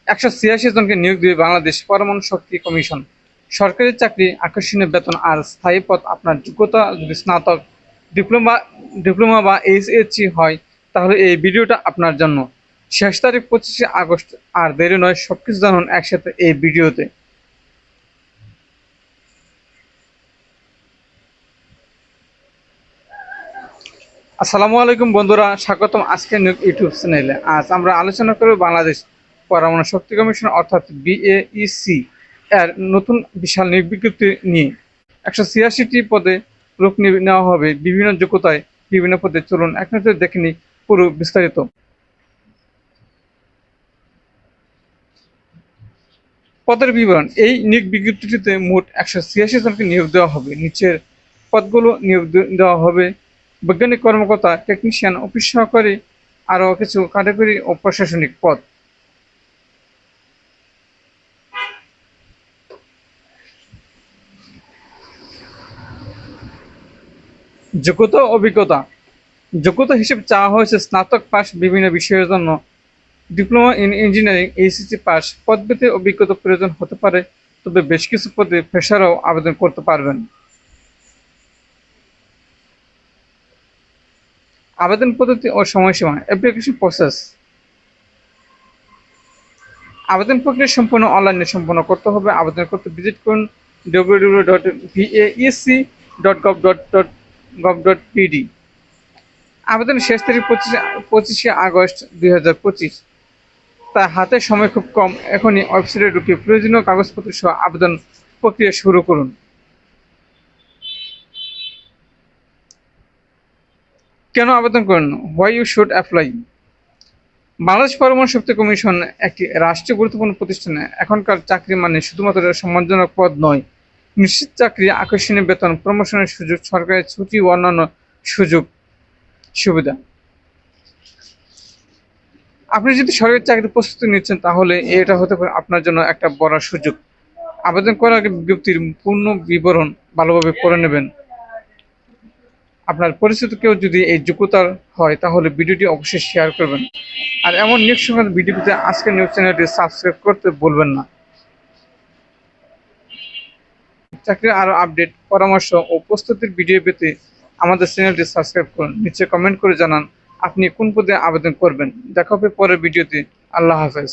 186 জনকে নিয়োগ দিবে বাংলাদেশ পরমাণু শক্তি কমিশন। সরকারি চাকরি, আকর্ষণীয় বেতন আর স্থায়ী পদ। আপনার যোগ্যতা যদি স্নাতক, ডিপ্লোমা ডিপ্লোমা বা এইচএসসি হয় তাহলে এই ভিডিওটা আপনার জন্য। শেষ তারিখ 25শে আগস্ট। আর দেরি নয়, সবকিছু জানুন একসাথে এই ভিডিওতে। আসসালামু আলাইকুম বন্ধুরা, স্বাগতম আজকের নিয়োগ ইউটিউব চ্যানেলে। আজ আমরা আলোচনা করব বাংলাদেশ পরমাণু শক্তি কমিশন অর্থাৎ বিএইসি এর নতুন বিশাল নিয়োগ বিজ্ঞপ্তি নিয়ে। 186টি পদে লোক নেওয়া হবে বিভিন্ন যোগ্যতায়, বিভিন্ন পদে। চলুন এক নজরে দেখে নিই পুরো বিস্তারিত। পদের বিবরণ। এই নিয়োগ বিজ্ঞপ্তিটিতে মোট 186 জনকে নিয়োগ দেওয়া হবে। নিচের পদগুলো নিয়োগ দেওয়া হবে: বৈজ্ঞানিক কর্মকর্তা, টেকনিশিয়ান, অফিস সহকারী, আরও কিছু কারিগরি ও প্রশাসনিক পদ। যোগ্যতা ও অভিজ্ঞতা। যোগ্যতা হিসেবে চাওয়া হয়েছে স্নাতক পাস বিভিন্ন বিষয়ের জন্য, diploma in engineering, HSC pass. পদভিত্তিক অভিজ্ঞতা প্রয়োজন হতে পারে, তবে বেশ কিছু পদে ফ্রেশাররাও আবেদন করতে পারবেন। আবেদন পদ্ধতি ও সময়সীমা। Application process. আবেদন প্রক্রিয়া সম্পূর্ণ অনলাইনে সম্পন্ন করতে হবে। আবেদন করতে ভিজিট করুন www.vaec.gov.pd। আবেদনের শেষ তারিখ 25শে আগস্ট 2025। তাই হাতে সময় খুব কম। এখনই ওয়েবসাইটে ঢুকে প্রয়োজনীয় কাগজপত্র সহ আবেদন প্রক্রিয়া শুরু করুন। কেন আবেদন করেন? Why you should apply. Bangladesh পরমাণু শক্তি কমিশন একটি রাষ্ট্রীয় গুরুত্বপূর্ণ প্রতিষ্ঠান। এখনকার চাকরি মানে শুধুমাত্র সম্মানজনক পদ নয়, নিশ্চিত চাকরি, আকর্ষণীয় বেতন, প্রমোশনের সুযোগ, সরকারি ছুটি ও অন্যান্য সুযোগ সুবিধা। আপনি যদি সরকারি চাকরির প্রস্তুতি নিচ্ছেন তাহলে এটা হতে পারে আপনার জন্য একটা বড় সুযোগ। আবেদন করার আগে বিজ্ঞপ্তির পূর্ণ বিবরণ ভালোভাবে পড়ে নেবেন। আপনার পরিচিত কেউ যদি এই যোগ্যতার হয় তাহলে ভিডিওটি অবশ্যই শেয়ার করবেন। আর এমন নিউজ সংক্রান্ত ভিডিও পেতে আজকের নিউজ চ্যানেলটি সাবস্ক্রাইব করতে ভুলবেন না। চাকরির আরও আপডেট, পরামর্শ ও প্রস্তুতির ভিডিও পেতে আমাদের চ্যানেলটি সাবস্ক্রাইব করুন। নিচে কমেন্ট করে জানান আপনি কোন পদে আবেদন করবেন। দেখা হবে পরের ভিডিওতে। আল্লাহ হাফেজ।